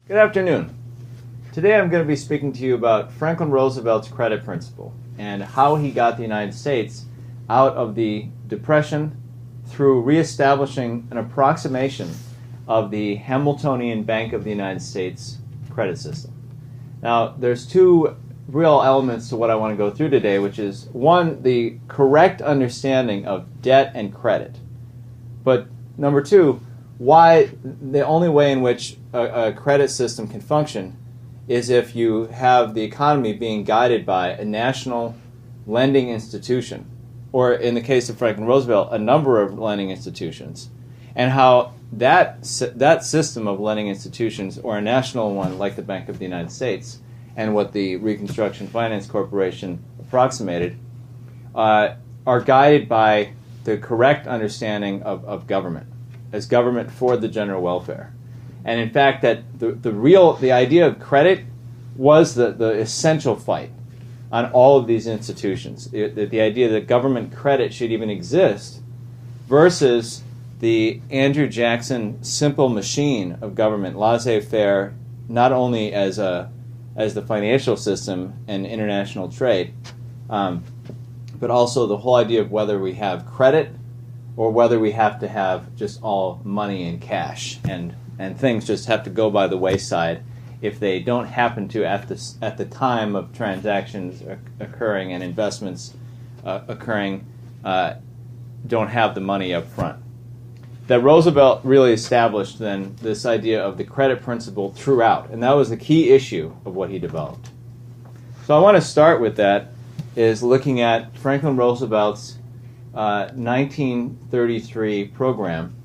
Good afternoon. Today I'm going to be speaking to you about Franklin Roosevelt's credit principle and how he got the United States out of the Depression through reestablishing an approximation of the Hamiltonian Bank of the United States credit system. Now, there's two real elements to what I want to go through today, which is, one, the correct understanding of debt and credit, but number two, why the only way in which a credit system can function is if you have the economy being guided by a national lending institution, or in the case of Franklin Roosevelt, a number of lending institutions, and how that system of lending institutions, or a national one like the Bank of the United States, and what the Reconstruction Finance Corporation approximated, are guided by the correct understanding of government, as government for the general welfare. And in fact, that the idea of credit was the essential fight on all of these institutions. The idea that government credit should even exist versus the Andrew Jackson simple machine of government, laissez-faire, not only as the financial system and international trade, but also the whole idea of whether we have credit or whether we have to have just all money and cash, and things just have to go by the wayside if they don't happen to, at the time of transactions occurring and investments occurring, don't have the money up front. That Roosevelt really established then this idea of the credit principle throughout, and that was the key issue of what he developed. So I want to start with that, is looking at Franklin Roosevelt's 1933 program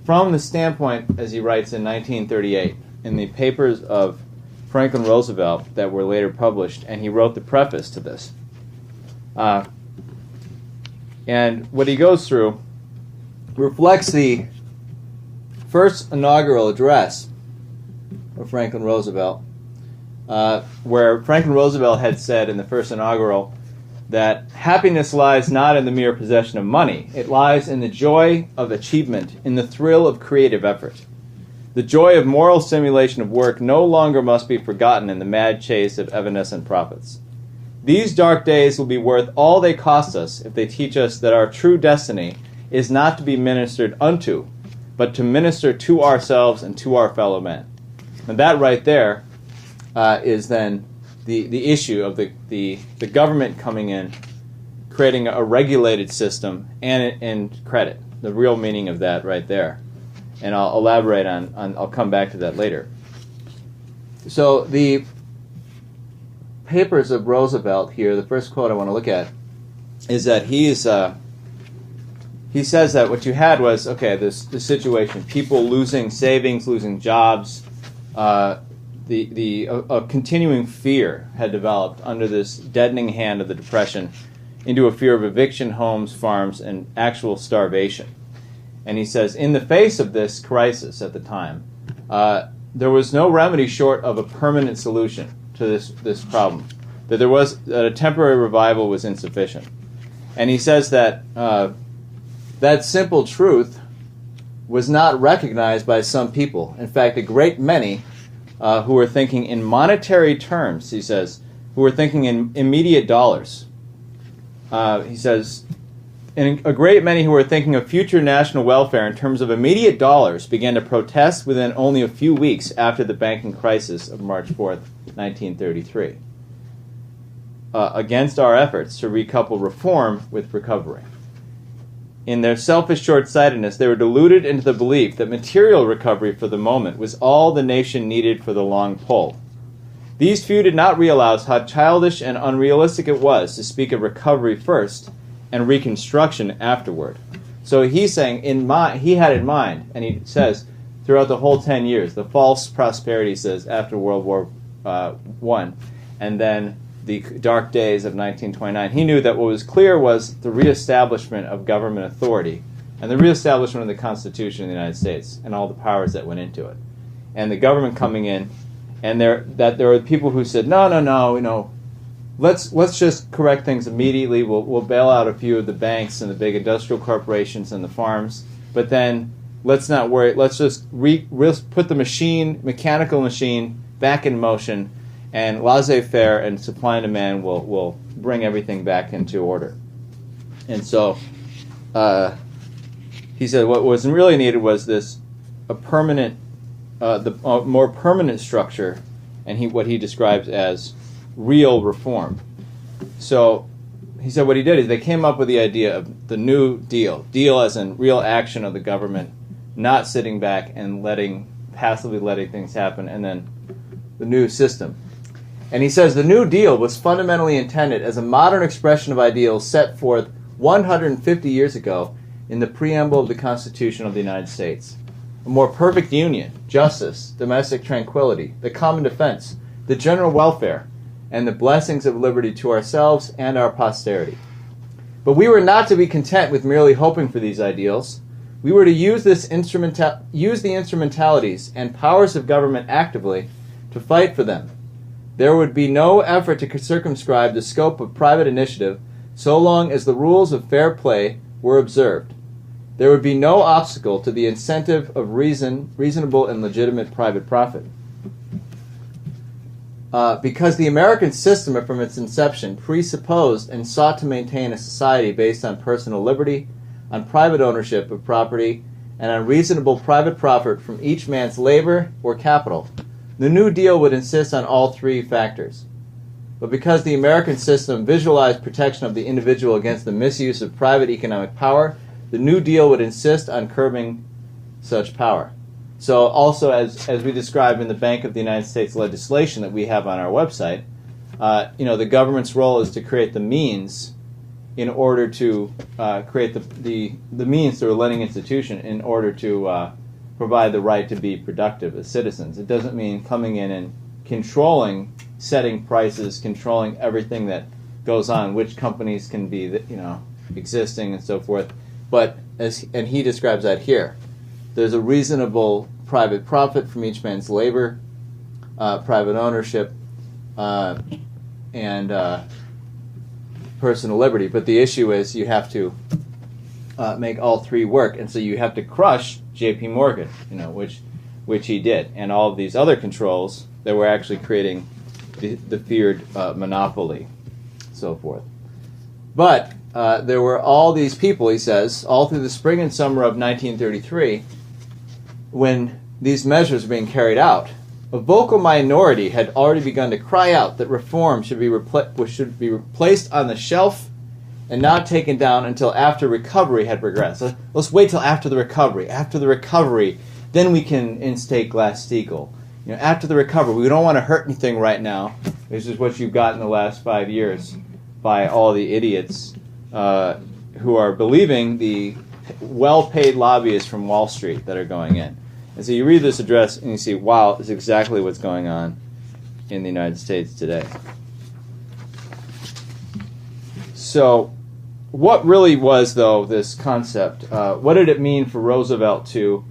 from the standpoint, as he writes in 1938, in the papers of Franklin Roosevelt that were later published, and he wrote the preface to this. And what he goes through reflects the first inaugural address of Franklin Roosevelt, where Franklin Roosevelt had said in the first inaugural that happiness lies not in the mere possession of money. It lies in the joy of achievement, in the thrill of creative effort. The joy of moral stimulation of work no longer must be forgotten in the mad chase of evanescent profits. These dark days will be worth all they cost us if they teach us that our true destiny is not to be ministered unto, but to minister to ourselves and to our fellow men. And that right there is then the issue of the government coming in, creating a regulated system and credit, the real meaning of that right there. And I'll elaborate on I'll come back to that later. So the papers of Roosevelt here, the first quote I want to look at, is that he says that what you had was, okay, this situation, people losing savings, losing jobs, a continuing fear had developed under this deadening hand of the Depression into a fear of eviction, homes, farms, and actual starvation. And he says, in the face of this crisis at the time, there was no remedy short of a permanent solution to this problem. That a temporary revival was insufficient. And he says that that simple truth was not recognized by some people. In fact, a great many who were thinking in monetary terms, he says, who were thinking in immediate dollars. He says, and a great many who were thinking of future national welfare in terms of immediate dollars began to protest within only a few weeks after the banking crisis of March 4th, 1933, against our efforts to recouple reform with recovery. In their selfish short-sightedness, they were deluded into the belief that material recovery for the moment was all the nation needed for the long pull. These few did not realize how childish and unrealistic it was to speak of recovery first and reconstruction afterward. So he's saying, he had in mind, and he says, throughout the whole 10 years, the false prosperity, says, after World War I, and then the dark days of 1929, he knew that what was clear was the reestablishment of government authority and the reestablishment of the Constitution of the United States and all the powers that went into it. And the government coming in, and there were people who said, no, let's just correct things immediately. We'll bail out a few of the banks and the big industrial corporations and the farms, but then let's not worry. Let's just put the mechanical machine back in motion, and laissez-faire and supply and demand will bring everything back into order. And so he said what was really needed was a more permanent structure, and what he describes as real reform. So he said what he did is they came up with the idea of the New Deal. Deal as in real action of the government, not sitting back and passively letting things happen, and then the new system. And he says the New Deal was fundamentally intended as a modern expression of ideals set forth 150 years ago in the preamble of the Constitution of the United States. A more perfect union, justice, domestic tranquility, the common defense, the general welfare, and the blessings of liberty to ourselves and our posterity. But we were not to be content with merely hoping for these ideals. We were to use the instrumentalities and powers of government actively to fight for them. There would be no effort to circumscribe the scope of private initiative so long as the rules of fair play were observed. There would be no obstacle to the incentive of reasonable and legitimate private profit. Because the American system from its inception presupposed and sought to maintain a society based on personal liberty, on private ownership of property, and on reasonable private profit from each man's labor or capital, the New Deal would insist on all three factors. But because the American system visualized protection of the individual against the misuse of private economic power, the New Deal would insist on curbing such power. So also, as we described in the Bank of the United States legislation that we have on our website, the government's role is to create the means in order to create the means through a lending institution in order to provide the right to be productive as citizens. It doesn't mean coming in and controlling, setting prices, controlling everything that goes on, which companies can be, existing and so forth. But and he describes that here. There's a reasonable private profit from each man's labor, private ownership, and personal liberty. But the issue is you have to make all three work, and so you have to crush J.P. Morgan, which he did, and all of these other controls that were actually creating the feared monopoly, so forth. But there were all these people, he says, all through the spring and summer of 1933, when these measures were being carried out, a vocal minority had already begun to cry out that reform should be replaced on the shelf and not taken down until after recovery had progressed. So let's wait till after the recovery. After the recovery, then we can instate Glass-Steagall. After the recovery, we don't want to hurt anything right now. This is what you've got in the last 5 years by all the idiots who are believing the well-paid lobbyists from Wall Street that are going in. And so you read this address and you see, wow, this is exactly what's going on in the United States today. So what really was, though, this concept? What did it mean for Roosevelt to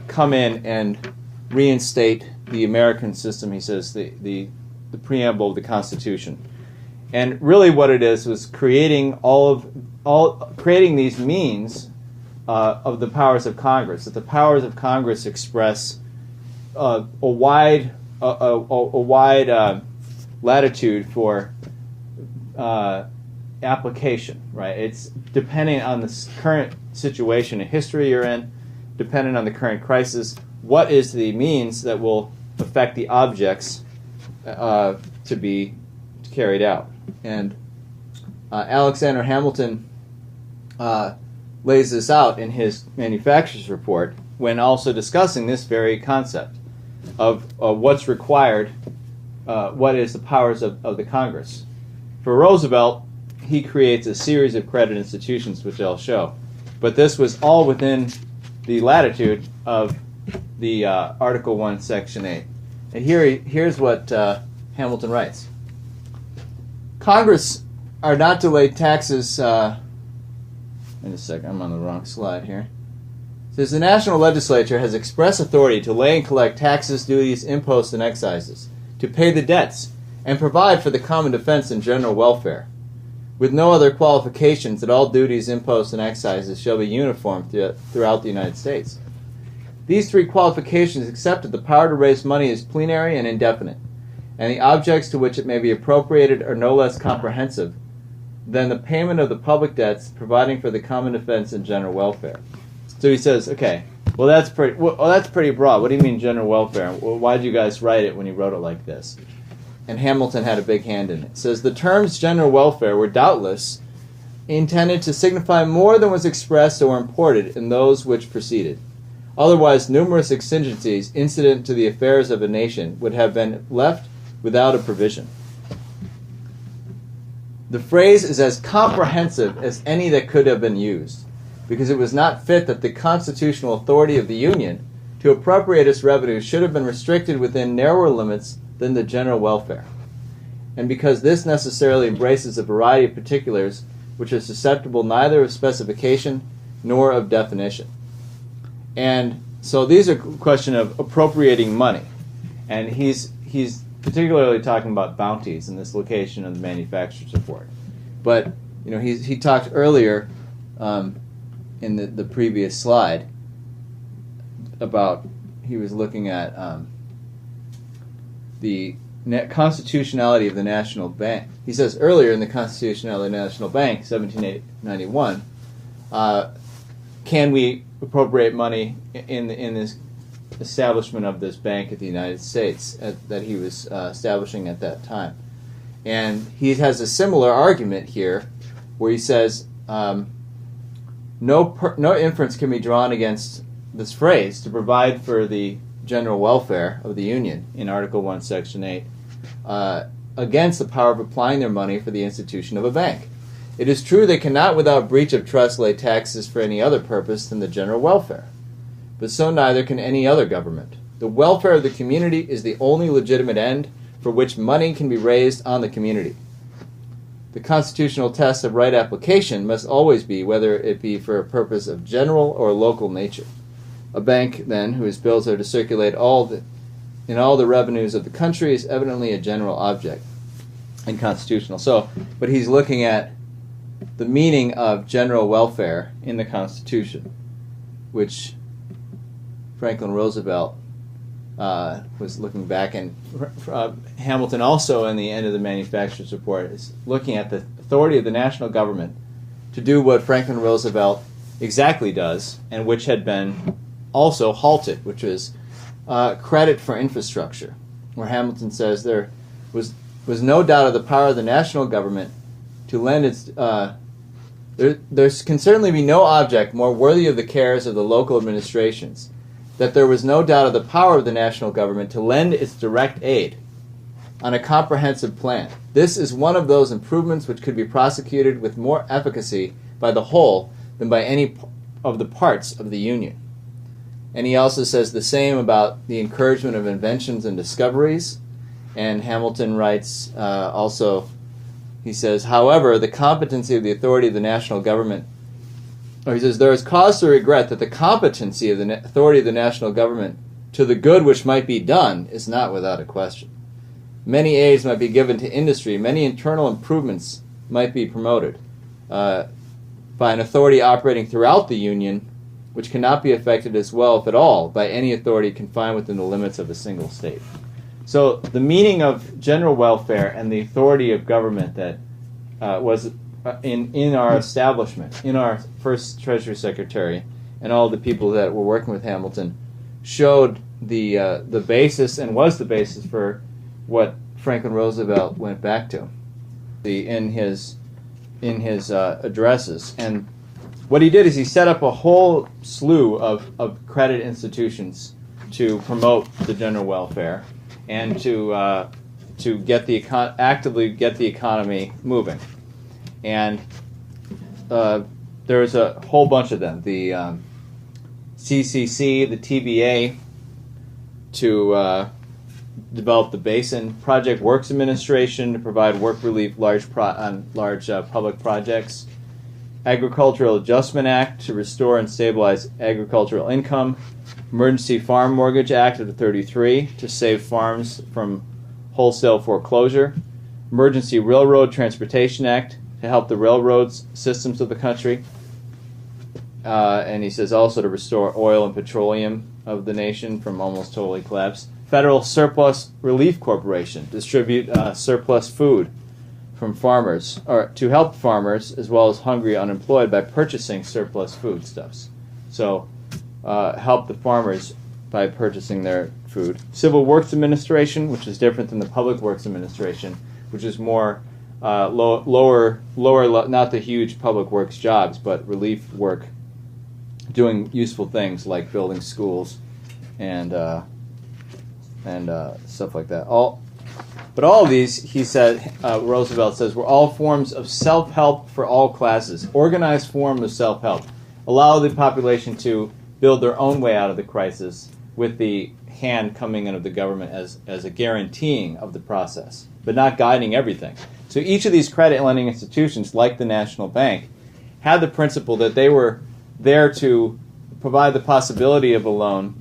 come in and reinstate the American system, he says, the preamble of the Constitution? And really what it is was creating creating these means of the powers of Congress, that the powers of Congress express a wide latitude for application, right? It's depending on the current situation in history you're in, depending on the current crisis, what is the means that will affect the objects to be carried out. And Alexander Hamilton lays this out in his manufacturer's report when also discussing this very concept of what's required, what is the powers of the Congress. For Roosevelt, he creates a series of credit institutions, which I'll show. But this was all within the latitude of the Article 1, Section 8. And here's what Hamilton writes. Congress are not to lay taxes... Wait a second, I'm on the wrong slide here. It says the national legislature has express authority to lay and collect taxes, duties, imposts, and excises, to pay the debts, and provide for the common defense and general welfare. with no other qualifications, that all duties, imposts, and excises shall be uniform throughout the United States. These three qualifications accept that the power to raise money is plenary and indefinite, and the objects to which it may be appropriated are no less comprehensive than the payment of the public debts, providing for the common defense and general welfare. So he says, okay, well that's pretty broad. What do you mean general welfare? Well, why did you guys write it when you wrote it like this? And Hamilton had a big hand in it. It says the terms general welfare were doubtless intended to signify more than was expressed or imported in those which preceded. Otherwise, numerous exigencies incident to the affairs of a nation would have been left without a provision. The phrase is as comprehensive as any that could have been used, because it was not fit that the constitutional authority of the Union to appropriate its revenues should have been restricted within narrower limits than the general welfare, and because this necessarily embraces a variety of particulars which are susceptible neither of specification nor of definition. And so these are a question of appropriating money, and he's particularly talking about bounties in this location of the manufacturer's report. But he talked earlier in the previous slide about he was looking at the constitutionality of the National Bank. He says earlier in the constitutionality of the National Bank, 1791, can we appropriate money in this establishment of this bank at the United States that he was establishing at that time? And he has a similar argument here where he says no inference can be drawn against this phrase to provide for the general welfare of the Union in Article 1, Section 8 against the power of applying their money for the institution of a bank. It is true they cannot without breach of trust lay taxes for any other purpose than the general welfare, but so neither can any other government. The welfare of the community is the only legitimate end for which money can be raised on the community. The constitutional test of right application must always be whether it be for a purpose of general or local nature. A bank, then, whose bills are to circulate in all the revenues of the country is evidently a general object and constitutional. So, but he's looking at the meaning of general welfare in the Constitution, which Franklin Roosevelt was looking back, and Hamilton also in the end of the manufacturer's report is looking at the authority of the national government to do what Franklin Roosevelt exactly does, and which had been also halted, which is credit for infrastructure, where Hamilton says there was no doubt of the power of the national government to lend its there can certainly be no object more worthy of the cares of the local administrations, that there was no doubt of the power of the national government to lend its direct aid on a comprehensive plan. This is one of those improvements which could be prosecuted with more efficacy by the whole than by any of the parts of the Union. And he also says the same about the encouragement of inventions and discoveries. And Hamilton writes also, he says, however, the competency of the authority of the national government, or he says, there is cause to regret that the competency of the authority of the national government to the good which might be done is not without a question. Many aids might be given to industry, many internal improvements might be promoted by an authority operating throughout the Union, which cannot be effected as well, if at all, by any authority confined within the limits of a single state. So the meaning of general welfare and the authority of government that was in our establishment, in our first Treasury Secretary, and all the people that were working with Hamilton, showed the basis and was the basis for what Franklin Roosevelt went back to in his addresses. And what he did is he set up a whole slew of credit institutions to promote the general welfare and to actively get the economy moving. And there's a whole bunch of them. The CCC, the TVA, to develop the Basin Project Works Administration to provide work relief on large public projects. Agricultural Adjustment Act to restore and stabilize agricultural income. Emergency Farm Mortgage Act of 1933 to save farms from wholesale foreclosure. Emergency Railroad Transportation Act to help the railroads systems of the country. And he says also to restore oil and petroleum of the nation from almost totally collapse. Federal Surplus Relief Corporation, distribute surplus food from farmers, or to help farmers as well as hungry unemployed by purchasing surplus foodstuffs. So help the farmers by purchasing their food. Civil Works Administration, which is different than the Public Works Administration, which is more lower, not the huge public works jobs, but relief work, doing useful things like building schools and stuff like that. But all of these, he said, Roosevelt says, were all forms of self-help for all classes, organized form of self-help. Allow the population to build their own way out of the crisis with the hand coming in of the government as a guaranteeing of the process, but not guiding everything. So each of these credit lending institutions, like the National Bank, had the principle that they were there to provide the possibility of a loan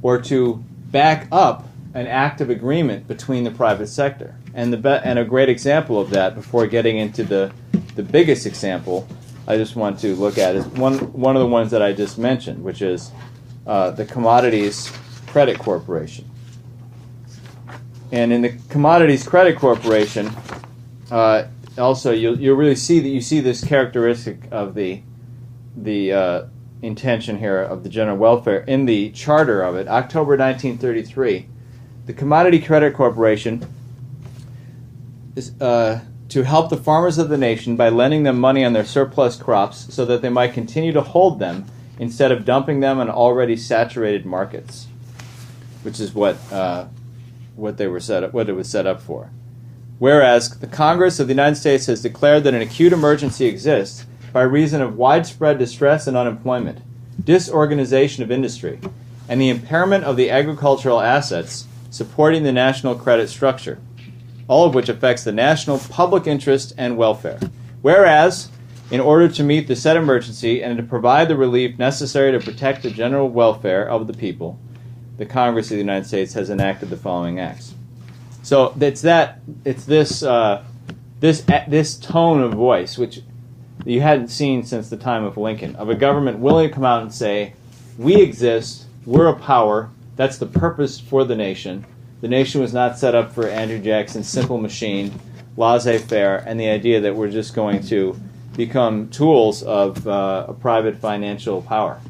or to back up an active agreement between the private sector. And a great example of that, before getting into the biggest example I just want to look at, is one of the ones that I just mentioned, which is the Commodities Credit Corporation. And in the Commodities Credit Corporation, also you'll really see that you see this characteristic of the intention here of the general welfare in the charter of it. October 1933, the Commodity Credit Corporation is to help the farmers of the nation by lending them money on their surplus crops so that they might continue to hold them instead of dumping them on already saturated markets, which is what it was set up for. Whereas the Congress of the United States has declared that an acute emergency exists by reason of widespread distress and unemployment, disorganization of industry, and the impairment of the agricultural assets supporting the national credit structure, all of which affects the national public interest and welfare. Whereas, in order to meet the said emergency and to provide the relief necessary to protect the general welfare of the people, the Congress of the United States has enacted the following acts. So it's this tone of voice, which you hadn't seen since the time of Lincoln, of a government willing to come out and say, we exist, we're a power, that's the purpose for the nation. The nation was not set up for Andrew Jackson's simple machine, laissez-faire, and the idea that we're just going to become tools of a private financial power.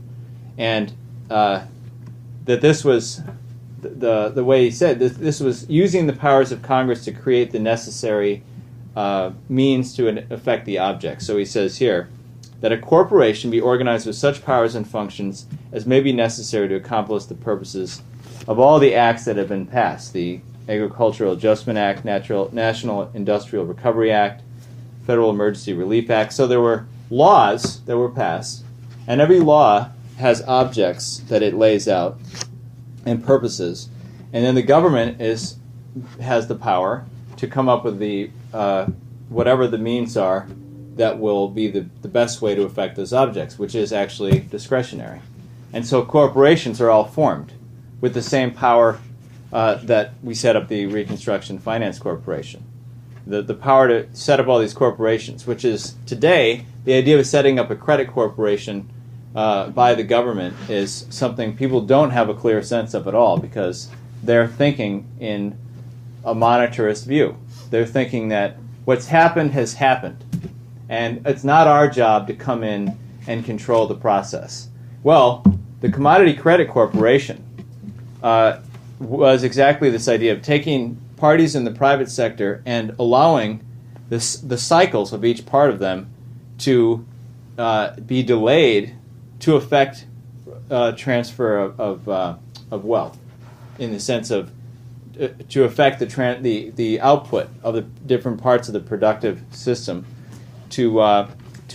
And that this was, the way he said, this was using the powers of Congress to create the necessary means to affect the object. So he says here that a corporation be organized with such powers and functions as may be necessary to accomplish the purposes of all the acts that have been passed: the Agricultural Adjustment Act, National Industrial Recovery Act, Federal Emergency Relief Act. So there were laws that were passed, and every law has objects that it lays out and purposes, and then the government has the power to come up with the whatever the means are that will be the best way to affect those objects, which is actually discretionary. And so corporations are all formed with the same power that we set up the Reconstruction Finance Corporation. The power to set up all these corporations, which is today, the idea of setting up a credit corporation by the government is something people don't have a clear sense of at all, because they're thinking in a monetarist view. They're thinking that what's happened has happened, and it's not our job to come in and control the process. Well, the Commodity Credit Corporation was exactly this idea of taking parties in the private sector and allowing the cycles of each part of them to be delayed to affect transfer of wealth, in the sense of to affect the output of the different parts of the productive system to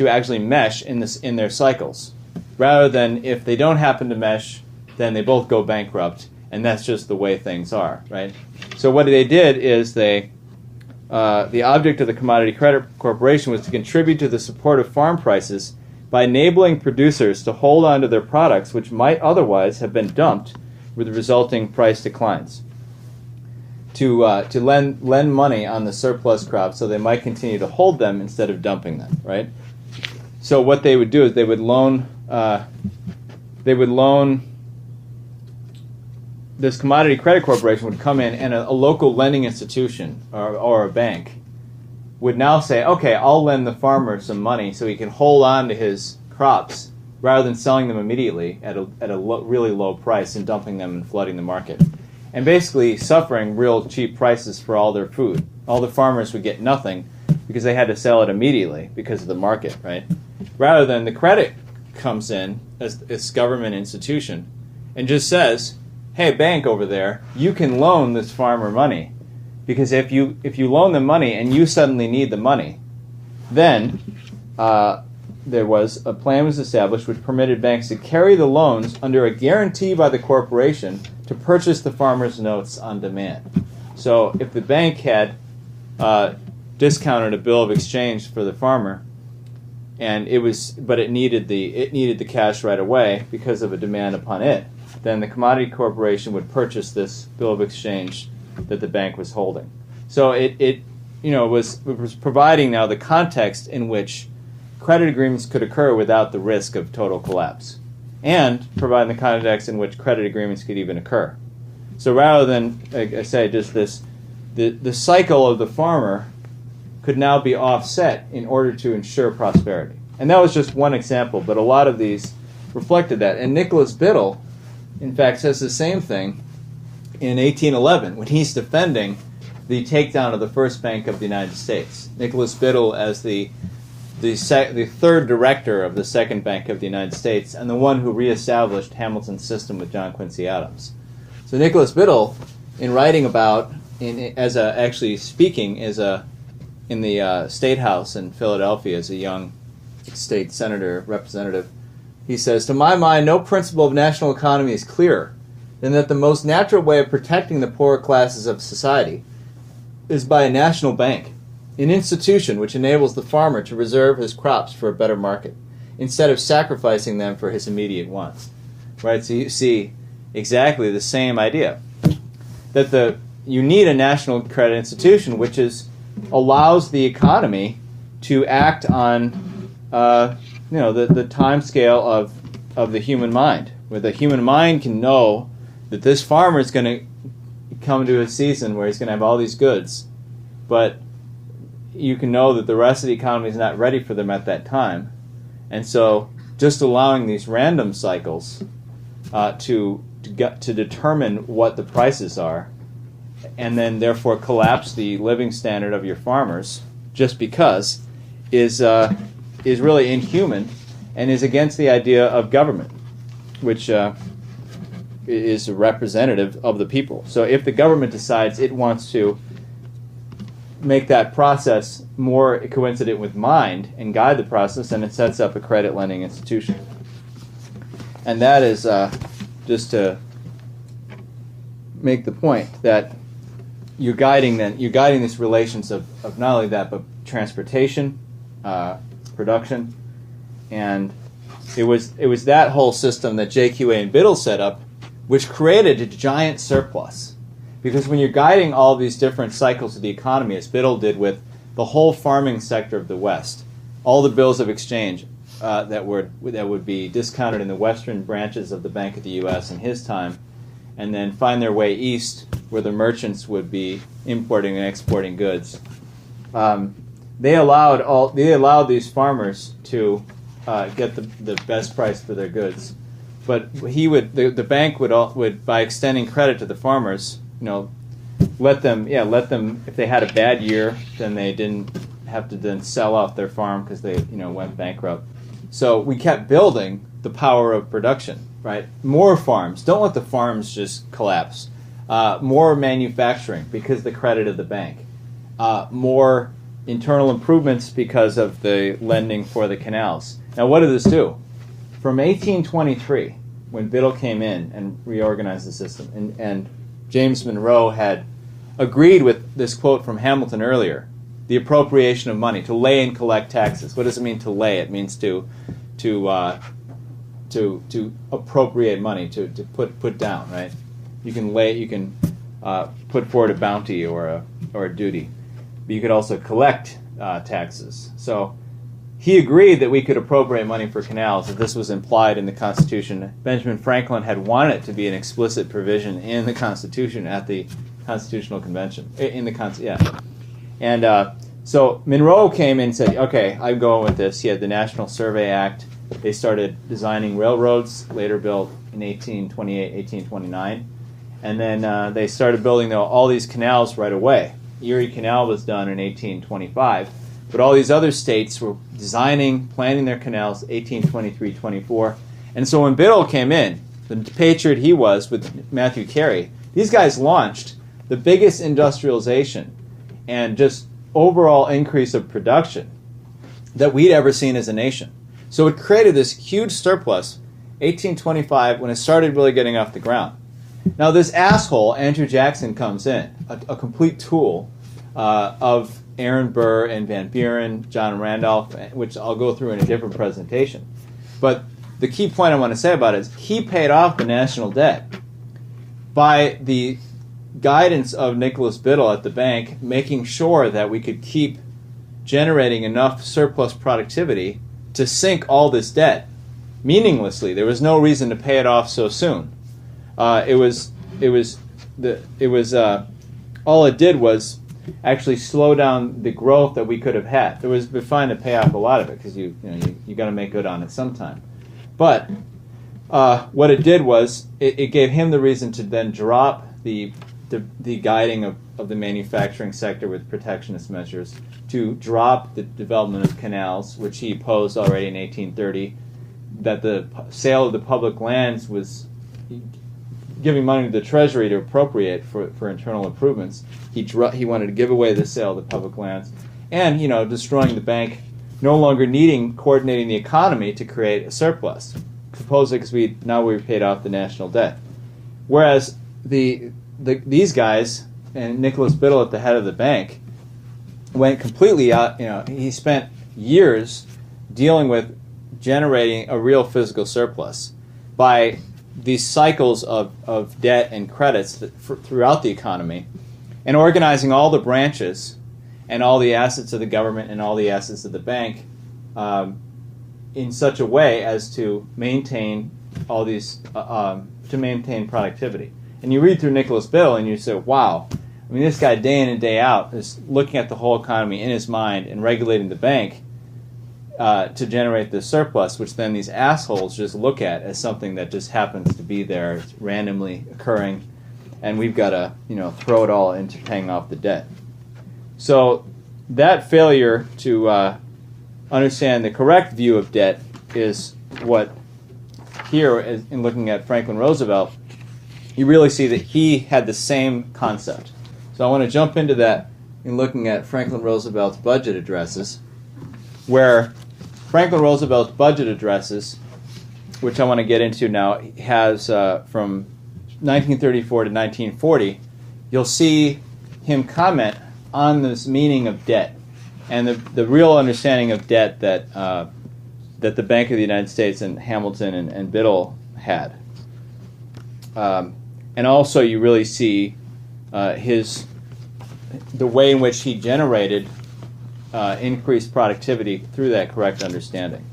actually mesh in their cycles, rather than if they don't happen to mesh, then they both go bankrupt, and that's just the way things are, right? So what they did is the object of the Commodity Credit Corporation was to contribute to the support of farm prices by enabling producers to hold on to their products, which might otherwise have been dumped, with the resulting price declines. to lend money on the surplus crops, so they might continue to hold them instead of dumping them, right? So what they would do is they would loan this commodity credit corporation would come in, and a local lending institution or a bank would now say, okay, I'll lend the farmer some money so he can hold on to his crops rather than selling them immediately at a really low price and dumping them and flooding the market, and basically suffering real cheap prices for all their food. All the farmers would get nothing because they had to sell it immediately because of the market, right? Rather than the credit comes in as this government institution and just says, hey, bank over there, you can loan this farmer money, because if you loan them money and you suddenly need the money, then there was a plan was established which permitted banks to carry the loans under a guarantee by the corporation to purchase the farmer's notes on demand. So if the bank had discounted a bill of exchange for the farmer, and it needed the cash right away because of a demand upon it, then the commodity corporation would purchase this bill of exchange that the bank was holding. So it was providing now the context in which credit agreements could occur without the risk of total collapse, and providing the context in which credit agreements could even occur. So rather than, like I say, just the cycle of the farmer could now be offset in order to ensure prosperity. And that was just one example, but a lot of these reflected that. And Nicholas Biddle, in fact, says the same thing in 1811 when he's defending the takedown of the first Bank of the United States. Nicholas Biddle as the third director of the second Bank of the United States and the one who reestablished Hamilton's system with John Quincy Adams. So Nicholas Biddle, in writing about, in the State House in Philadelphia as a young state senator, representative, he says, "To my mind, no principle of national economy is clearer than that the most natural way of protecting the poorer classes of society is by a national bank, an institution which enables the farmer to reserve his crops for a better market, instead of sacrificing them for his immediate wants." Right? So you see exactly the same idea, that you need a national credit institution which allows the economy to act on the time scale of the human mind, where the human mind can know that this farmer is going to come to a season where he's going to have all these goods, but you can know that the rest of the economy is not ready for them at that time. And so just allowing these random cycles to determine what the prices are, and then therefore collapse the living standard of your farmers just because, is really inhuman and is against the idea of government, which is representative of the people. So if the government decides it wants to make that process more coincident with mind and guide the process, then it sets up a credit lending institution. And that is just to make the point that you're guiding these relations of not only that, but transportation, production, and it was that whole system that JQA and Biddle set up, which created a giant surplus. Because when you're guiding all these different cycles of the economy, as Biddle did with the whole farming sector of the West, all the bills of exchange that would be discounted in the western branches of the Bank of the U.S. in his time, and then find their way east where the merchants would be importing and exporting goods. They allowed these farmers to get the best price for their goods, but the bank would by extending credit to the farmers, let them if they had a bad year, then they didn't have to then sell off their farm because they went bankrupt. So we kept building the power of production, right? More farms. Don't let the farms just collapse. More manufacturing because of the credit of the bank. More internal improvements because of the lending for the canals. Now, what did this do? From 1823, when Biddle came in and reorganized the system, and James Monroe had agreed with this quote from Hamilton earlier, the appropriation of money, to lay and collect taxes. What does it mean to lay? It means to appropriate money, to put down, right? You can lay, you can put forward a bounty or a duty. But you could also collect taxes. So he agreed that we could appropriate money for canals, that this was implied in the Constitution. Benjamin Franklin had wanted it to be an explicit provision in the Constitution at the Constitutional Convention. And so Monroe came in and said, okay, I'm going with this. He had the National Survey Act. They started designing railroads, later built in 1828, 1829. And then they started building all these canals right away. Erie Canal was done in 1825. But all these other states were designing, planning their canals 1823, 24. And so when Biddle came in, the patriot he was with Matthew Carey, these guys launched the biggest industrialization and just overall increase of production that we'd ever seen as a nation. So it created this huge surplus, 1825, when it started really getting off the ground. Now this asshole, Andrew Jackson, comes in, a complete tool of Aaron Burr and Van Buren, John Randolph, which I'll go through in a different presentation. But the key point I want to say about it is he paid off the national debt by the guidance of Nicholas Biddle at the bank, making sure that we could keep generating enough surplus productivity to sink all this debt meaninglessly. There was no reason to pay it off so soon. All it did was actually slow down the growth that we could have had. It was fine to pay off a lot of it because you got to make good on it sometime. But what it did was it gave him the reason to then drop the guiding of the manufacturing sector with protectionist measures, to drop the development of canals, which he opposed already in 1830, that the sale of the public lands was giving money to the Treasury to appropriate for internal improvements. He wanted to give away the sale of the public lands, and destroying the bank, no longer coordinating the economy to create a surplus, supposedly because we've paid off the national debt. Whereas these guys and Nicholas Biddle at the head of the bank went completely out. He spent years dealing with generating a real physical surplus by these cycles of debt and credits throughout the economy, and organizing all the branches and all the assets of the government and all the assets of the bank in such a way as to maintain all these to maintain productivity. And you read through Nicholas Biddle and you say, wow, I mean, this guy day in and day out is looking at the whole economy in his mind and regulating the bank to generate this surplus, which then these assholes just look at as something that just happens to be there, it's randomly occurring, and we've got to throw it all into paying off the debt. So that failure to understand the correct view of debt is what here, in looking at Franklin Roosevelt, you really see that he had the same concept. So I want to jump into that in looking at Franklin Roosevelt's budget addresses, where Franklin Roosevelt's budget addresses, which I want to get into now, has from 1934 to 1940, you'll see him comment on this meaning of debt and the real understanding of debt that the Bank of the United States and Hamilton and Biddle had. And also you really see the way in which he generated increased productivity through that correct understanding.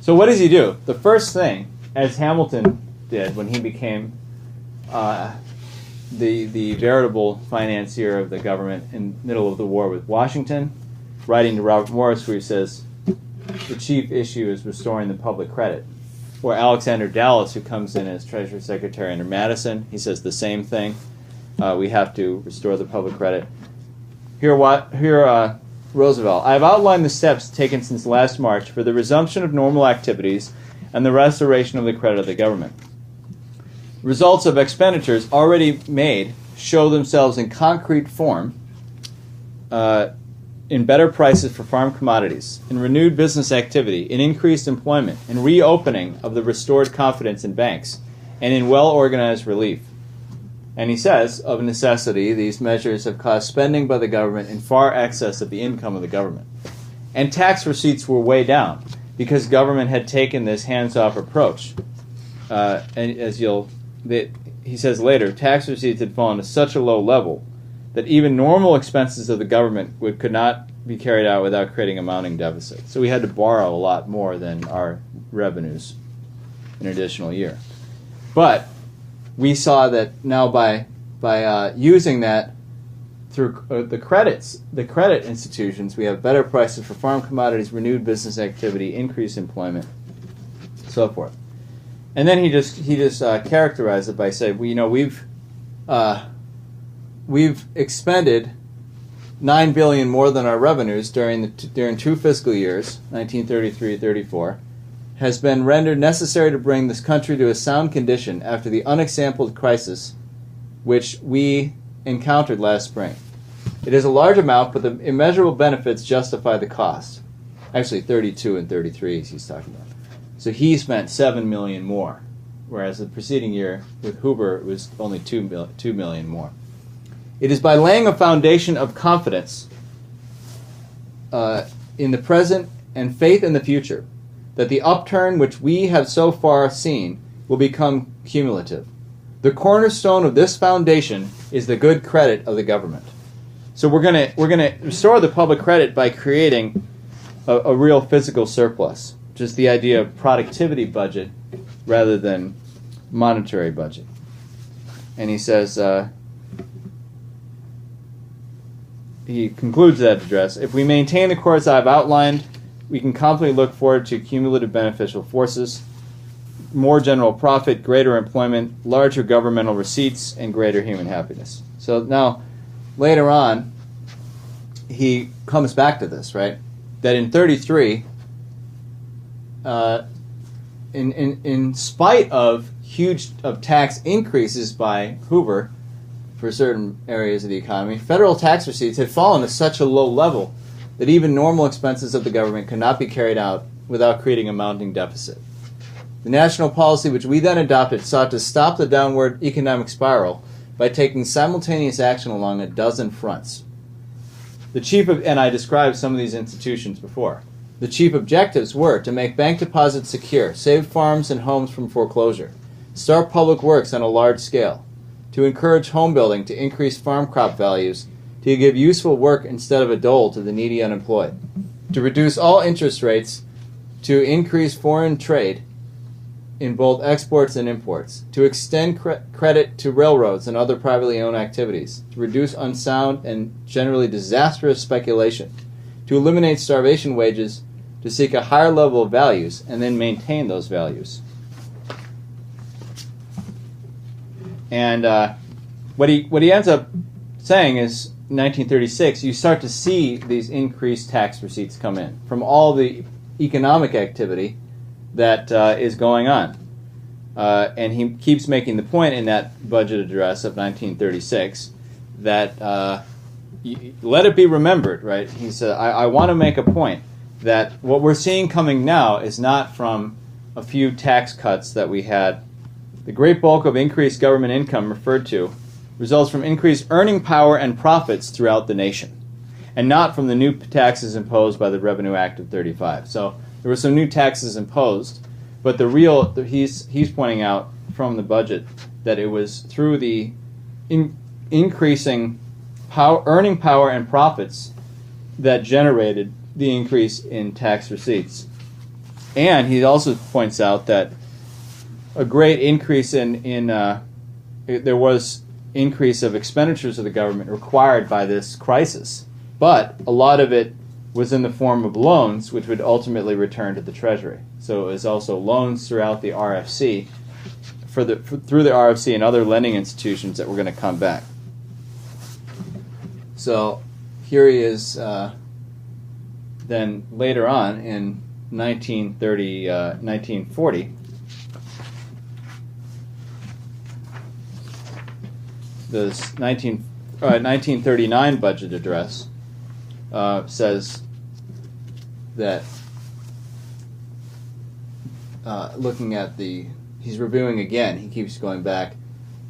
So what does he do? The first thing, as Hamilton did when he became the veritable financier of the government in the middle of the war with Washington, writing to Robert Morris, where he says, the chief issue is restoring the public credit. Or Alexander Dallas, who comes in as Treasury Secretary under Madison, he says the same thing. We have to restore the public credit. Here, Roosevelt. I have outlined the steps taken since last March for the resumption of normal activities and the restoration of the credit of the government. Results of expenditures already made show themselves in concrete form in better prices for farm commodities, in renewed business activity, in increased employment, in reopening of the restored confidence in banks, and in well-organized relief. And he says, of necessity, these measures have caused spending by the government in far excess of the income of the government. And tax receipts were way down because government had taken this hands-off approach. And as he says later, tax receipts had fallen to such a low level that even normal expenses of the government could not be carried out without creating a mounting deficit. So we had to borrow a lot more than our revenues in an additional year. But we saw that now by using that through the credit institutions, we have better prices for farm commodities, renewed business activity, increased employment, so forth. And then he just characterized it by saying, we've expended $9 billion more than our revenues during 2 fiscal years, 1933-34, has been rendered necessary to bring this country to a sound condition after the unexampled crisis which we encountered last spring. It is a large amount, but the immeasurable benefits justify the cost. Actually, 32 and 33 he's talking about. So he spent $7 million more, whereas the preceding year with Hoover it was only $2 million more. It is by laying a foundation of confidence in the present and faith in the future that the upturn which we have so far seen will become cumulative. The cornerstone of this foundation is the good credit of the government. So we're gonna restore the public credit by creating a real physical surplus, just the idea of productivity budget rather than monetary budget. And he says, he concludes that address, if we maintain the course I've outlined, we can confidently look forward to cumulative beneficial forces, more general profit, greater employment, larger governmental receipts, and greater human happiness. So now, later on, he comes back to this, right? That in 33, in spite of huge tax increases by Hoover for certain areas of the economy, federal tax receipts had fallen to such a low level that even normal expenses of the government could not be carried out without creating a mounting deficit. The national policy which we then adopted sought to stop the downward economic spiral by taking simultaneous action along a dozen fronts. And I described some of these institutions before. The chief objectives were to make bank deposits secure, save farms and homes from foreclosure, start public works on a large scale, to encourage home building, to increase farm crop values, to give useful work instead of a dole to the needy unemployed, to reduce all interest rates, to increase foreign trade in both exports and imports, to extend credit to railroads and other privately owned activities, to reduce unsound and generally disastrous speculation, to eliminate starvation wages, to seek a higher level of values, and then maintain those values. And what he ends up saying is, in 1936, you start to see these increased tax receipts come in from all the economic activity that is going on. And he keeps making the point in that budget address of 1936 that let it be remembered, right? He said, I want to make a point that what we're seeing coming now is not from a few tax cuts that we had. The great bulk of increased government income referred to results from increased earning power and profits throughout the nation, and not from the new taxes imposed by the Revenue Act of 35. So there were some new taxes imposed, but he's pointing out from the budget that it was through the increasing earning power and profits that generated the increase in tax receipts. And he also points out that a great increase there was increase of expenditures of the government required by this crisis, but a lot of it was in the form of loans, which would ultimately return to the Treasury. So it was also loans throughout the RFC, through the RFC and other lending institutions that were going to come back. So here he is then later on in 1940. The 1939 budget address says that, looking at he's reviewing again, he keeps going back.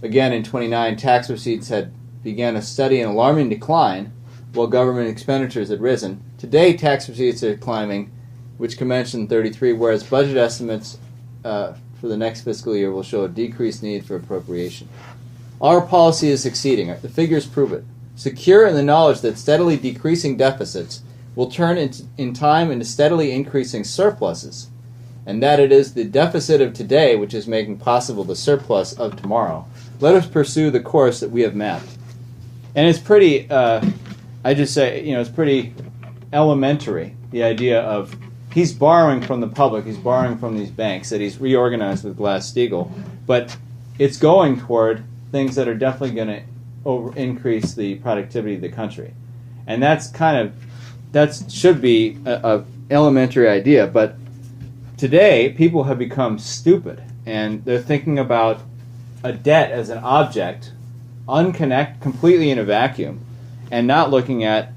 Again, in 29, tax receipts had began a steady and alarming decline, while government expenditures had risen. Today, tax receipts are climbing, which commenced in 33, whereas budget estimates for the next fiscal year will show a decreased need for appropriation. Our policy is succeeding. The figures prove it. Secure in the knowledge that steadily decreasing deficits will turn in time into steadily increasing surpluses, and that it is the deficit of today which is making possible the surplus of tomorrow. Let us pursue the course that we have mapped. And it's pretty, it's pretty elementary, the idea of he's borrowing from the public, he's borrowing from these banks that he's reorganized with Glass-Steagall, but it's going toward things that are definitely going to increase the productivity of the country. And that should be a elementary idea, but today people have become stupid, and they're thinking about a debt as an object, completely in a vacuum, and not looking at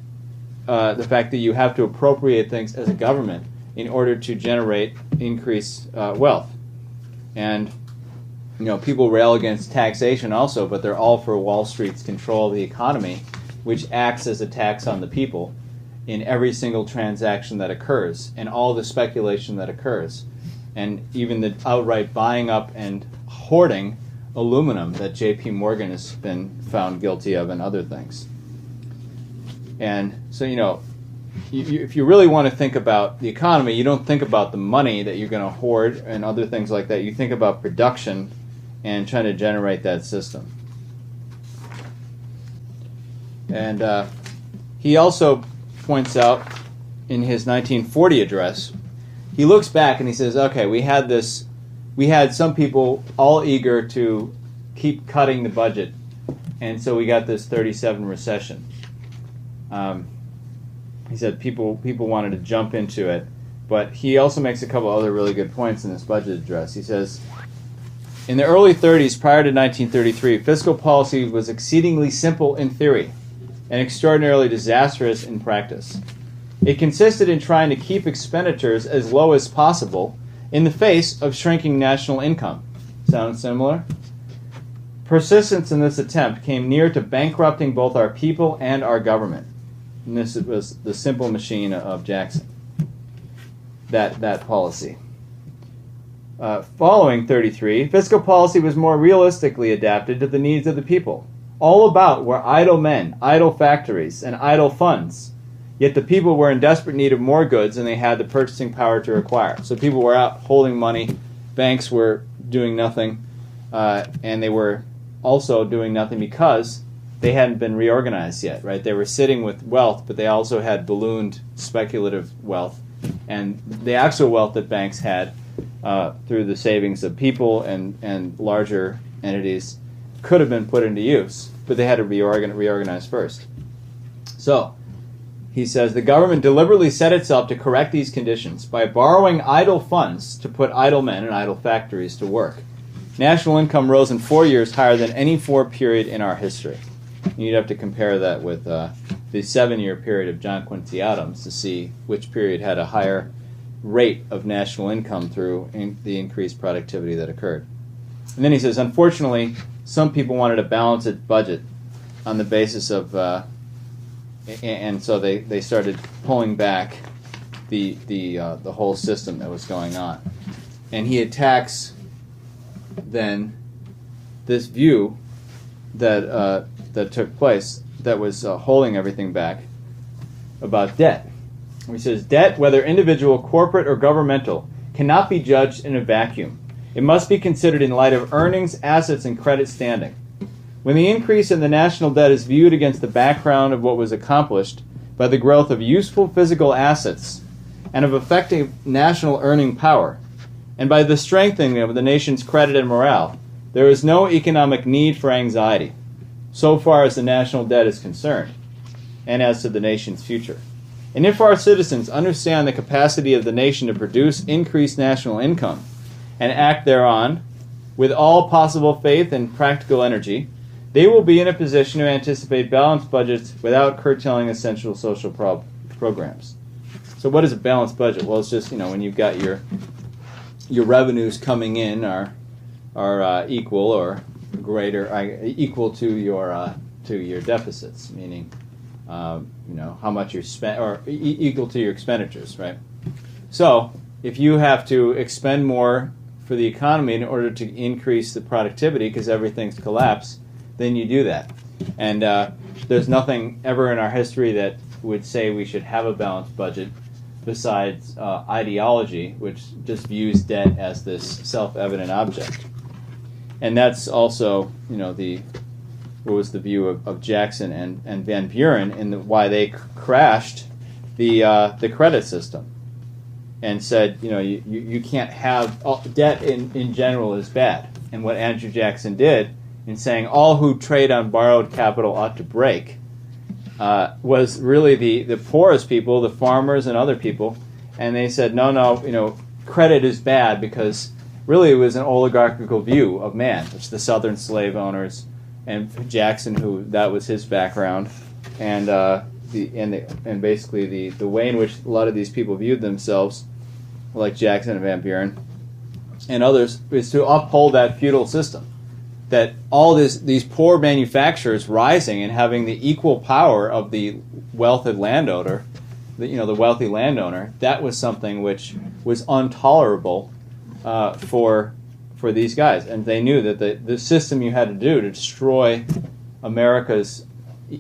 the fact that you have to appropriate things as a government in order to generate increased wealth. And people rail against taxation also, but they're all for Wall Street's control of the economy, which acts as a tax on the people in every single transaction that occurs and all the speculation that occurs, and even the outright buying up and hoarding aluminum that J.P. Morgan has been found guilty of, and other things. And so, if you really want to think about the economy, you don't think about the money that you're going to hoard and other things like that. You think about production and trying to generate that system. And he also points out in his 1940 address, he looks back and he says, okay, we had some people all eager to keep cutting the budget, and so we got this 37 recession. He said people wanted to jump into it, but he also makes a couple other really good points in this budget address. He says, in the early 30s, prior to 1933, fiscal policy was exceedingly simple in theory and extraordinarily disastrous in practice. It consisted in trying to keep expenditures as low as possible in the face of shrinking national income. Sound similar? Persistence in this attempt came near to bankrupting both our people and our government. And this was the simple machine of Jackson, that policy. Following 33, fiscal policy was more realistically adapted to the needs of the people. All about were idle men, idle factories, and idle funds. Yet the people were in desperate need of more goods than they had the purchasing power to acquire. So people were out holding money, banks were doing nothing, and they were also doing nothing because they hadn't been reorganized yet, right? They were sitting with wealth, but they also had ballooned speculative wealth. And the actual wealth that banks had through the savings of people and larger entities could have been put into use, but they had to reorganize first. So, he says, the government deliberately set itself to correct these conditions by borrowing idle funds to put idle men and idle factories to work. National income rose in 4 years higher than any 4 period in our history. You'd have to compare that with the 7-year period of John Quincy Adams to see which period had a higher rate of national income through the increased productivity that occurred. And then he says, unfortunately, some people wanted a balanced budget on the basis of, and so they started pulling back the whole system that was going on. And he attacks then this view that took place that was holding everything back about debt. He says, debt, whether individual, corporate, or governmental, cannot be judged in a vacuum. It must be considered in light of earnings, assets, and credit standing. When the increase in the national debt is viewed against the background of what was accomplished by the growth of useful physical assets and of effective national earning power, and by the strengthening of the nation's credit and morale, there is no economic need for anxiety, so far as the national debt is concerned, and as to the nation's future. And if our citizens understand the capacity of the nation to produce increased national income and act thereon with all possible faith and practical energy, they will be in a position to anticipate balanced budgets without curtailing essential social programs. So what is a balanced budget? Well, it's just, when you've got your revenues coming in are equal or greater, equal to your deficits, meaning how much you spend, or equal to your expenditures, right? So if you have to expend more for the economy in order to increase the productivity because everything's collapsed, then you do that. And there's nothing ever in our history that would say we should have a balanced budget besides ideology, which just views debt as this self-evident object. And that's also, what was the view of Jackson and Van Buren in why they crashed the credit system and said, you can't have debt in general is bad. And what Andrew Jackson did in saying all who trade on borrowed capital ought to break was really the poorest people, the farmers and other people, and they said no, credit is bad because really it was an oligarchical view of man, which the Southern slave owners and Jackson, who that was his background, and basically the way in which a lot of these people viewed themselves, like Jackson and Van Buren and others, is to uphold that feudal system. That all these poor manufacturers rising and having the equal power of the wealthy landowner, the wealthy landowner, that was something which was intolerable for these guys, and they knew that the system you had to do to destroy America's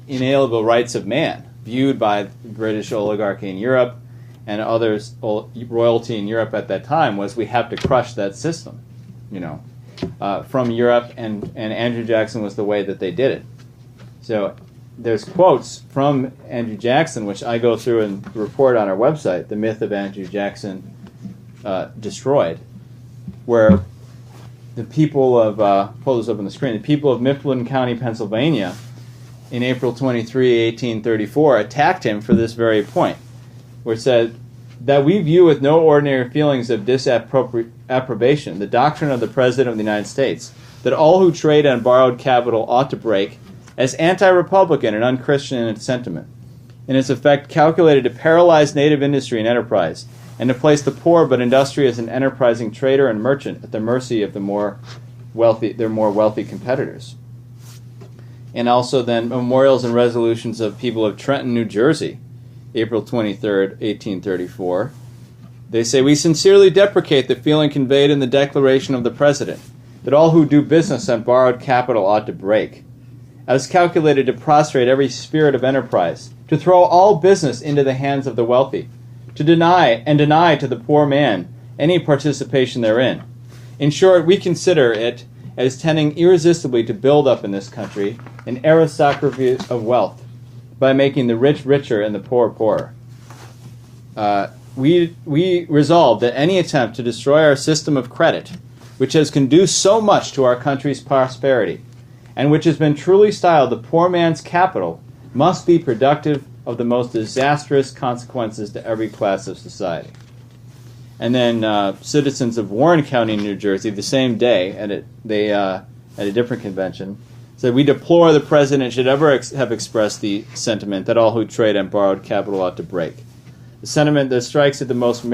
inalienable rights of man, viewed by the British oligarchy in Europe and others, royalty in Europe at that time, was we have to crush that system, from Europe, and Andrew Jackson was the way that they did it. So there's quotes from Andrew Jackson, which I go through and report on our website, The Myth of Andrew Jackson Destroyed, where the people of, pull this up on the screen, the people of Mifflin County, Pennsylvania, in April 23, 1834, attacked him for this very point, where it said that we view with no ordinary feelings of disapprobation the doctrine of the President of the United States, that all who trade on borrowed capital ought to break, as anti-republican and unchristian in its sentiment, in its effect calculated to paralyze native industry and enterprise, and to place the poor but industrious and enterprising trader and merchant at the mercy of their more wealthy competitors. And also then memorials and resolutions of people of Trenton, New Jersey, April 23rd, 1834. They say, we sincerely deprecate the feeling conveyed in the declaration of the President that all who do business on borrowed capital ought to break, as calculated to prostrate every spirit of enterprise, to throw all business into the hands of the wealthy, to deny to the poor man any participation therein. In short, we consider it as tending irresistibly to build up in this country an aristocracy of wealth, by making the rich richer and the poor poorer. We resolve that any attempt to destroy our system of credit, which has conduced so much to our country's prosperity, and which has been truly styled the poor man's capital, must be productive of the most disastrous consequences to every class of society. And then citizens of Warren County, New Jersey, the same day, at a different convention, said, we deplore the President should ever have expressed the sentiment that all who trade on borrowed capital ought to break. The sentiment that strikes at the most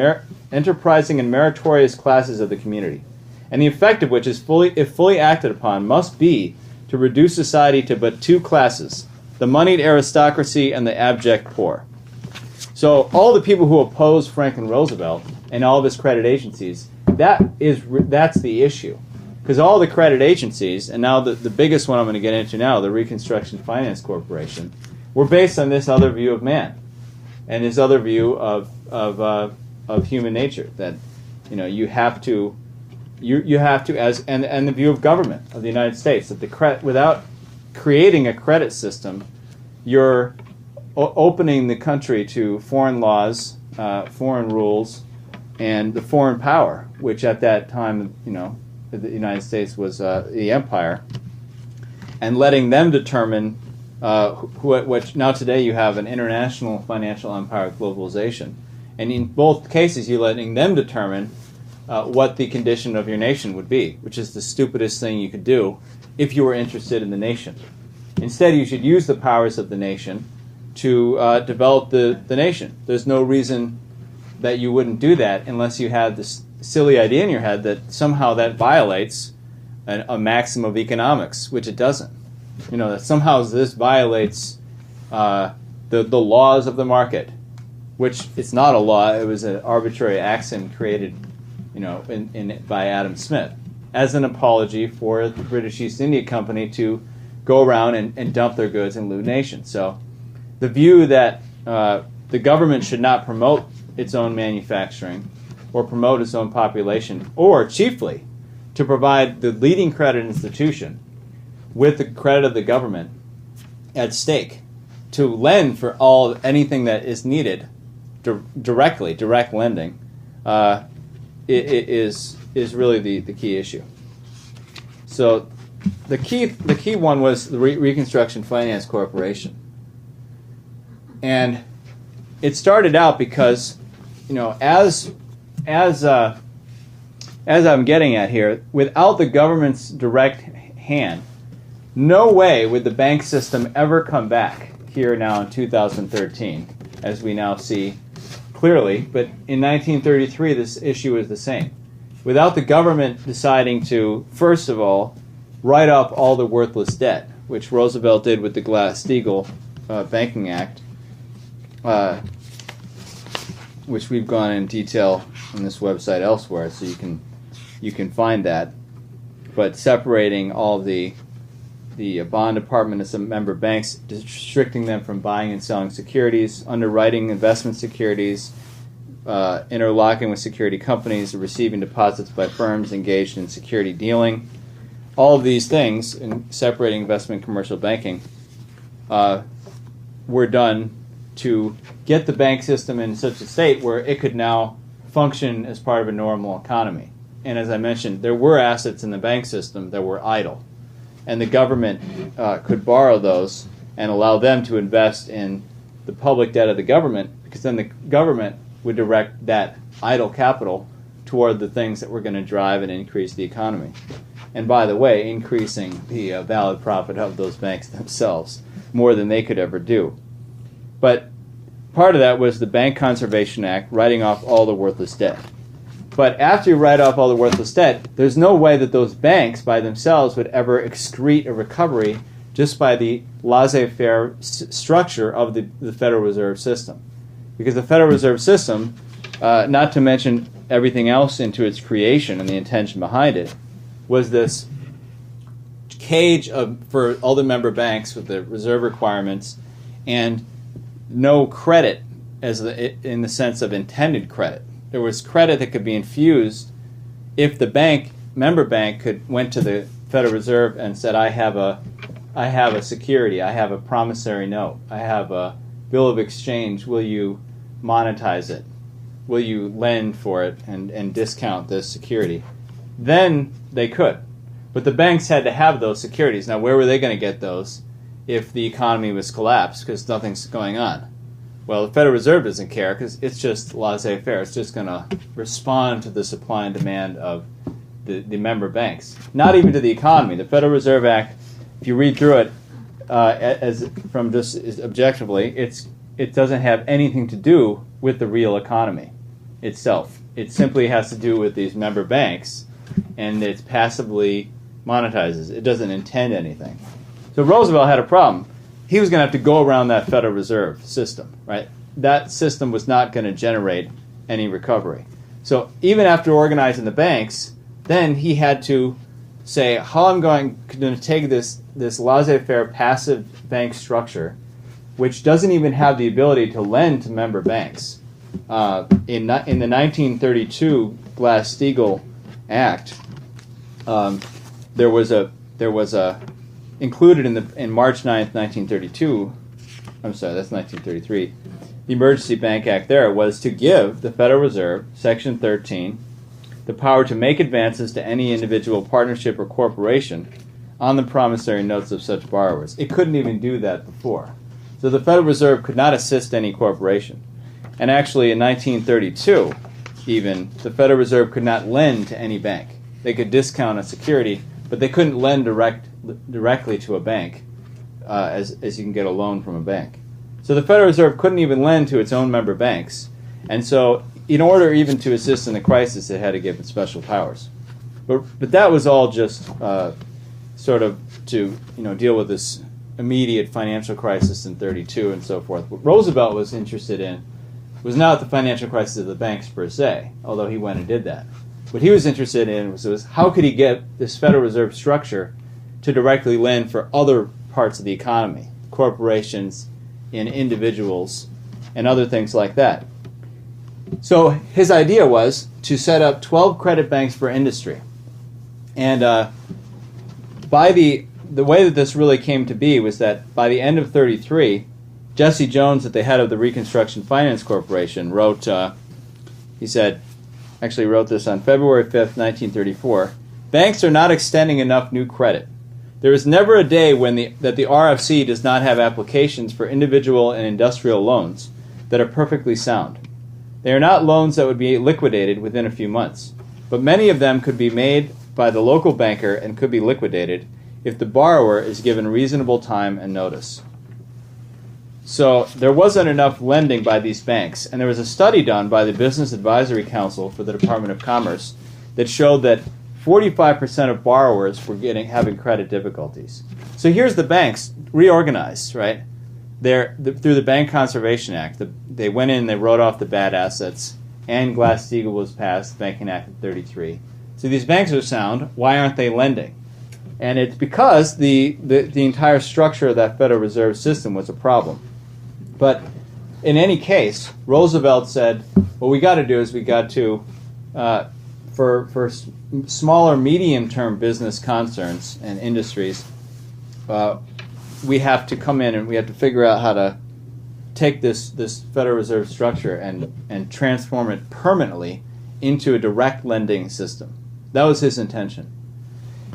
enterprising and meritorious classes of the community, and the effect of which is if fully acted upon, must be to reduce society to but two classes, the moneyed aristocracy and the abject poor. So all the people who oppose Franklin Roosevelt and all of his credit agencies, that's the issue. Because all the credit agencies, and now the biggest one I'm going to get into now, the Reconstruction Finance Corporation, were based on this other view of man, and this other view of human nature, that you have to and the view of government of the United States, that without creating a credit system, you're opening the country to foreign laws, foreign rules, and the foreign power, which at that time, the United States was the empire, and letting them determine which now today you have an international financial empire with globalization, and in both cases you're letting them determine what the condition of your nation would be, which is the stupidest thing you could do if you were interested in the nation. Instead, you should use the powers of the nation to develop the nation. There's no reason that you wouldn't do that unless you had this silly idea in your head that somehow that violates a maxim of economics, which it doesn't. That somehow this violates the laws of the market, which it's not a law. It was an arbitrary axiom created by Adam Smith, as an apology for the British East India Company to go around and dump their goods and loot nations. So the view that the government should not promote its own manufacturing or promote its own population, or chiefly to provide the leading credit institution with the credit of the government at stake, to lend for anything that is needed direct lending, is really the key issue. So the key one was the Reconstruction Finance Corporation, and it started out because, as I'm getting at here, without the government's direct hand, no way would the bank system ever come back here now in 2013, as we now see clearly. But in 1933, this issue is the same. Without the government deciding to, first of all, write off all the worthless debt, which Roosevelt did with the Glass-Steagall Banking Act, which we've gone in detail on this website elsewhere, so you can find that. But separating all the bond department and some member banks, restricting them from buying and selling securities, underwriting investment securities, interlocking with security companies, receiving deposits by firms engaged in security dealing. All of these things, in separating investment and commercial banking, were done to get the bank system in such a state where it could now function as part of a normal economy. And as I mentioned, there were assets in the bank system that were idle, and the government could borrow those and allow them to invest in the public debt of the government, because then the government would direct that idle capital toward the things that were going to drive and increase the economy. And by the way, increasing the valid profit of those banks themselves more than they could ever do. But part of that was the Bank Conservation Act, writing off all the worthless debt. But after you write off all the worthless debt, there's no way that those banks by themselves would ever excrete a recovery just by the laissez-faire structure of the Federal Reserve System. Because the Federal Reserve System, not to mention everything else into its creation and the intention behind it, was this cage for all the member banks with the reserve requirements and no credit in the sense of intended credit. There was credit that could be infused if the member bank went to the Federal Reserve and said, I have a security, I have a promissory note, I have a bill of exchange, will you monetize it? Will you lend for it and discount this security? Then they could. But the banks had to have those securities. Now, where were they going to get those if the economy was collapsed because nothing's going on? Well, the Federal Reserve doesn't care because it's just laissez-faire. It's just going to respond to the supply and demand of the member banks. Not even to the economy. The Federal Reserve Act, if you read through it from just objectively, it doesn't have anything to do with the real economy itself. It simply has to do with these member banks, and it passively monetizes. It doesn't intend anything. So Roosevelt had a problem. He was going to have to go around that Federal Reserve System, right? That system was not going to generate any recovery. So even after organizing the banks, then he had to say, how I'm going to take this laissez-faire passive bank structure, which doesn't even have the ability to lend to member banks. In the 1932 Glass-Steagall Act, there was a included in March 9th, 1932. I'm sorry, that's 1933. The Emergency Bank Act there was to give the Federal Reserve, Section 13, the power to make advances to any individual partnership or corporation on the promissory notes of such borrowers. It couldn't even do that before. So the Federal Reserve could not assist any corporation. And actually in 1932, even, the Federal Reserve could not lend to any bank. They could discount a security, but they couldn't lend directly to a bank as you can get a loan from a bank. So the Federal Reserve couldn't even lend to its own member banks. And so in order even to assist in the crisis, it had to give it special powers. But that was all just sort of to deal with this immediate financial crisis in 32 and so forth. What Roosevelt was interested in was not the financial crisis of the banks per se, although he went and did that. What he was interested in was how could he get this Federal Reserve structure to directly lend for other parts of the economy, corporations and individuals and other things like that. So his idea was to set up 12 credit banks for industry. And by the way that this really came to be was that by the end of 1933, Jesse Jones, at the head of the Reconstruction Finance Corporation, wrote, he said, actually wrote this on February 5th, 1934, "Banks are not extending enough new credit. There is never a day when that the RFC does not have applications for individual and industrial loans that are perfectly sound. They are not loans that would be liquidated within a few months, but many of them could be made by the local banker and could be liquidated if the borrower is given reasonable time and notice." So there wasn't enough lending by these banks, and there was a study done by the Business Advisory Council for the Department of Commerce that showed that 45% of borrowers were having credit difficulties. So here's the banks reorganized, right? Through the Bank Conservation Act. They went in, they wrote off the bad assets, and Glass-Steagall was passed, the Banking Act of 1933. So these banks are sound. Why aren't they lending? And it's because the entire structure of that Federal Reserve System was a problem. But in any case, Roosevelt said, what we got to do is we got to, for smaller, medium-term business concerns and industries, we have to come in and we have to figure out how to take this Federal Reserve structure and transform it permanently into a direct lending system. That was his intention.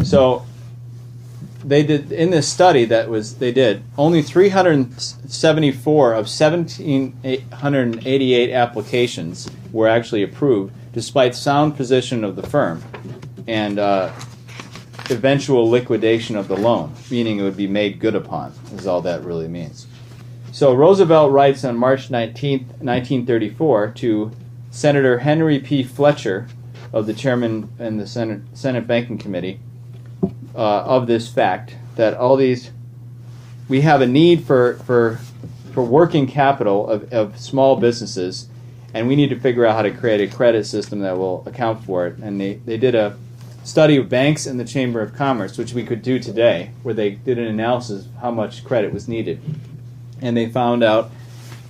So they did, in this study they did, only 374 of 1,788 applications were actually approved, despite sound position of the firm and eventual liquidation of the loan, meaning it would be made good upon, is all that really means. So Roosevelt writes on March 19th, 1934, to Senator Henry P. Fletcher, of the chairman and the Senate Banking Committee, of this fact that we have a need for working capital of small businesses, and we need to figure out how to create a credit system that will account for it. And they did a study of banks and the Chamber of Commerce, which we could do today, where they did an analysis of how much credit was needed. And they found out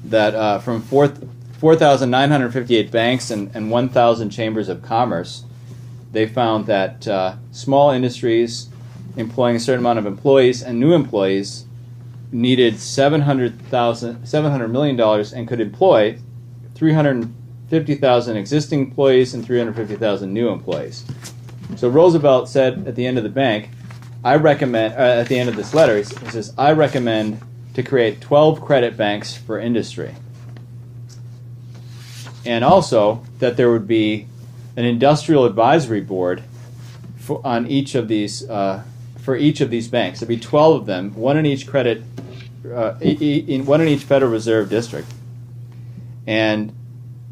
that from 4,958 banks and 1,000 chambers of commerce, they found that small industries employing a certain amount of employees and new employees needed $700 million and could employ 350,000 existing employees and 350,000 new employees. So Roosevelt said at the end of the bank, at the end of this letter, he says, I recommend to create 12 credit banks for industry. And also that there would be an industrial advisory board for each of these banks. There'd be 12 of them, one in each Federal Reserve district, and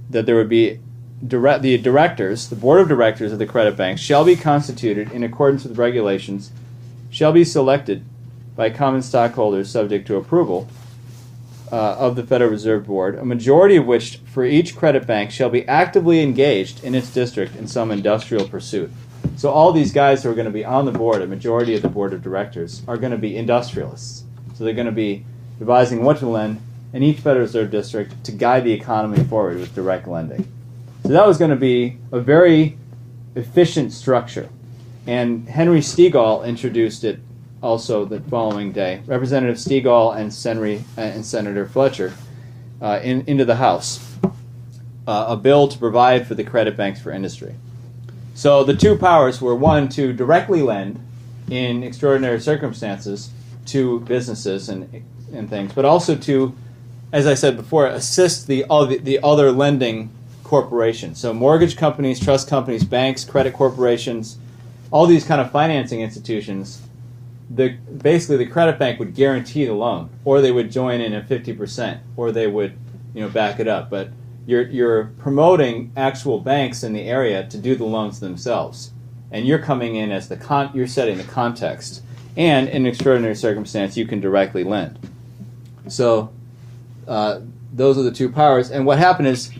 that there would be the directors, the board of directors of the credit banks shall be constituted in accordance with regulations, shall be selected by common stockholders subject to approval of the Federal Reserve Board, a majority of which for each credit bank shall be actively engaged in its district in some industrial pursuit. So all these guys who are going to be on the board, a majority of the board of directors, are going to be industrialists. So they're going to be devising what to lend in each Federal Reserve district to guide the economy forward with direct lending. So that was going to be a very efficient structure. And Henry Steagall introduced it also the following day, Representative Steagall and Senator Fletcher, into the House, a bill to provide for the credit banks for industry. So the two powers were, one, to directly lend in extraordinary circumstances to businesses and things, but also to, as I said before, assist the other lending corporations. So mortgage companies, trust companies, banks, credit corporations, all these kind of financing institutions. Basically the credit bank would guarantee the loan, or they would join in at 50%, or they would back it up. But you're promoting actual banks in the area to do the loans themselves, and you're coming in as you're setting the context, and in extraordinary circumstance you can directly lend. So those are the two powers. And what happened is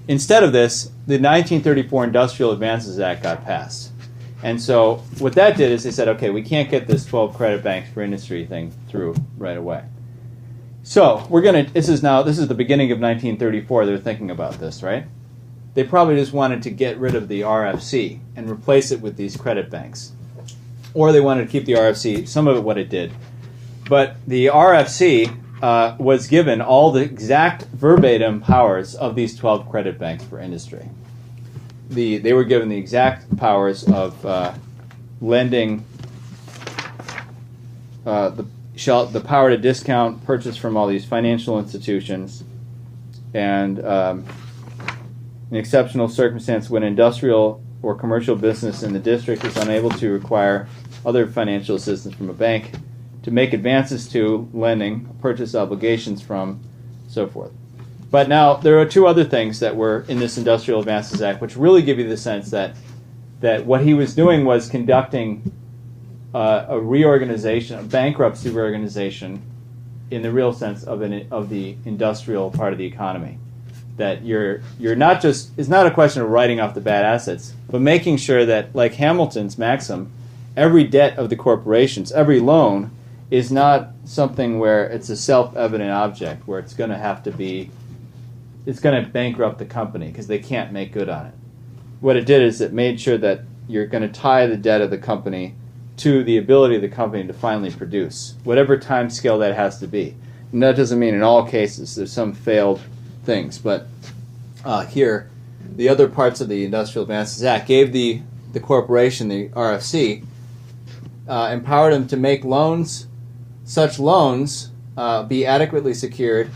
instead of this, the 1934 Industrial Advances Act got passed. And so what that did is they said, okay, we can't get this 12 credit banks for industry thing through right away. So this is the beginning of 1934. They're thinking about this, right? They probably just wanted to get rid of the RFC and replace it with these credit banks. Or they wanted to keep the RFC, some of it what it did. But the RFC was given all the exact verbatim powers of these 12 credit banks for industry. They were given the exact powers of lending, the power to discount purchase from all these financial institutions, and in exceptional circumstance when industrial or commercial business in the district is unable to require other financial assistance from a bank, to make advances to, lending, purchase obligations from, so forth. But now there are two other things that were in this Industrial Advances Act which really give you the sense that what he was doing was conducting a reorganization, a bankruptcy reorganization, in the real sense of the industrial part of the economy. That you're not just, it's not a question of writing off the bad assets, but making sure that, like Hamilton's maxim, every debt of the corporations, every loan, is not something where it's a self-evident object, where it's going to bankrupt the company because they can't make good on it. What it did is it made sure that you're going to tie the debt of the company to the ability of the company to finally produce, whatever time scale that has to be. And that doesn't mean in all cases there's some failed things, but here, the other parts of the Industrial Advances Act gave the corporation, the RFC, empowered them to make loans, such loans be adequately secured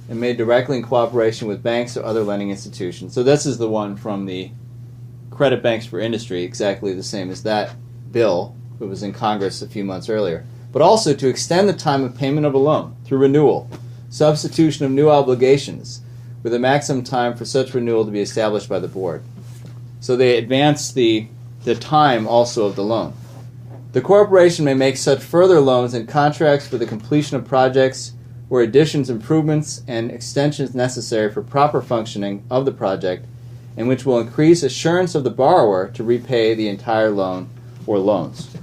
and made directly in cooperation with banks or other lending institutions. So this is the one from the Credit Banks for Industry, exactly the same as that bill that was in Congress a few months earlier. But also to extend the time of payment of a loan through renewal, substitution of new obligations, with a maximum time for such renewal to be established by the board. So they advance the time also of the loan. The corporation may make such further loans and contracts for the completion of projects where additions, improvements, and extensions necessary for proper functioning of the project, and which will increase assurance of the borrower to repay the entire loan or loans.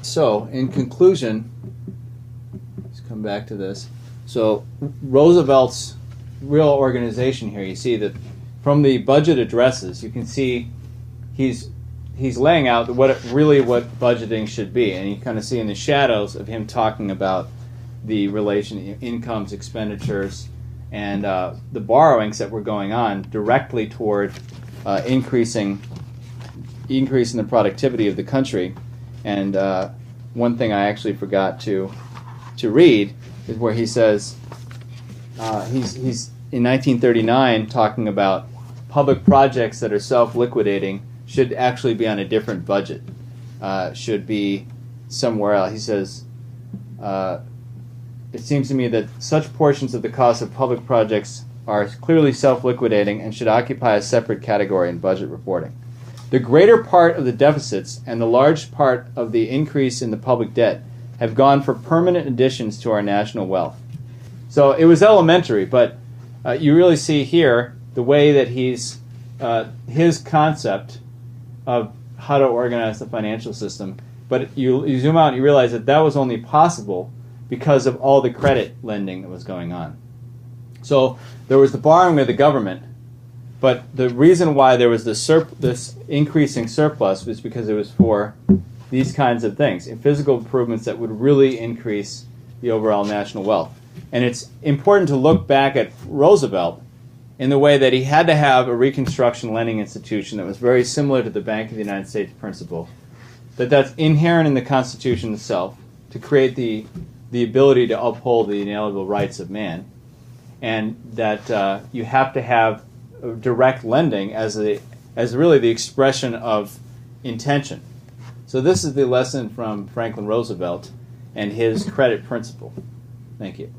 So, in conclusion, let's come back to this. So, Roosevelt's real organization here, you see that from the budget addresses, you can see he's laying out what budgeting should be, and you kind of see in the shadows of him talking about the relation, incomes, expenditures, and the borrowings that were going on directly toward increasing the productivity of the country. And one thing I actually forgot to read is where he says he's in 1939 talking about public projects that are self-liquidating should actually be on a different budget, should be somewhere else. He says, it seems to me that such portions of the cost of public projects are clearly self-liquidating and should occupy a separate category in budget reporting. The greater part of the deficits and the large part of the increase in the public debt have gone for permanent additions to our national wealth. So it was elementary, but you really see here the way that his concept of how to organize the financial system. But you zoom out and you realize that that was only possible because of all the credit lending that was going on. So there was the borrowing of the government, but the reason why there was this increasing surplus was because it was for these kinds of things, physical improvements that would really increase the overall national wealth. And it's important to look back at Roosevelt in the way that he had to have a Reconstruction lending institution that was very similar to the Bank of the United States principle, that's inherent in the Constitution itself to create the ability to uphold the inalienable rights of man, and that you have to have direct lending as really the expression of intention. So this is the lesson from Franklin Roosevelt and his credit principle. Thank you.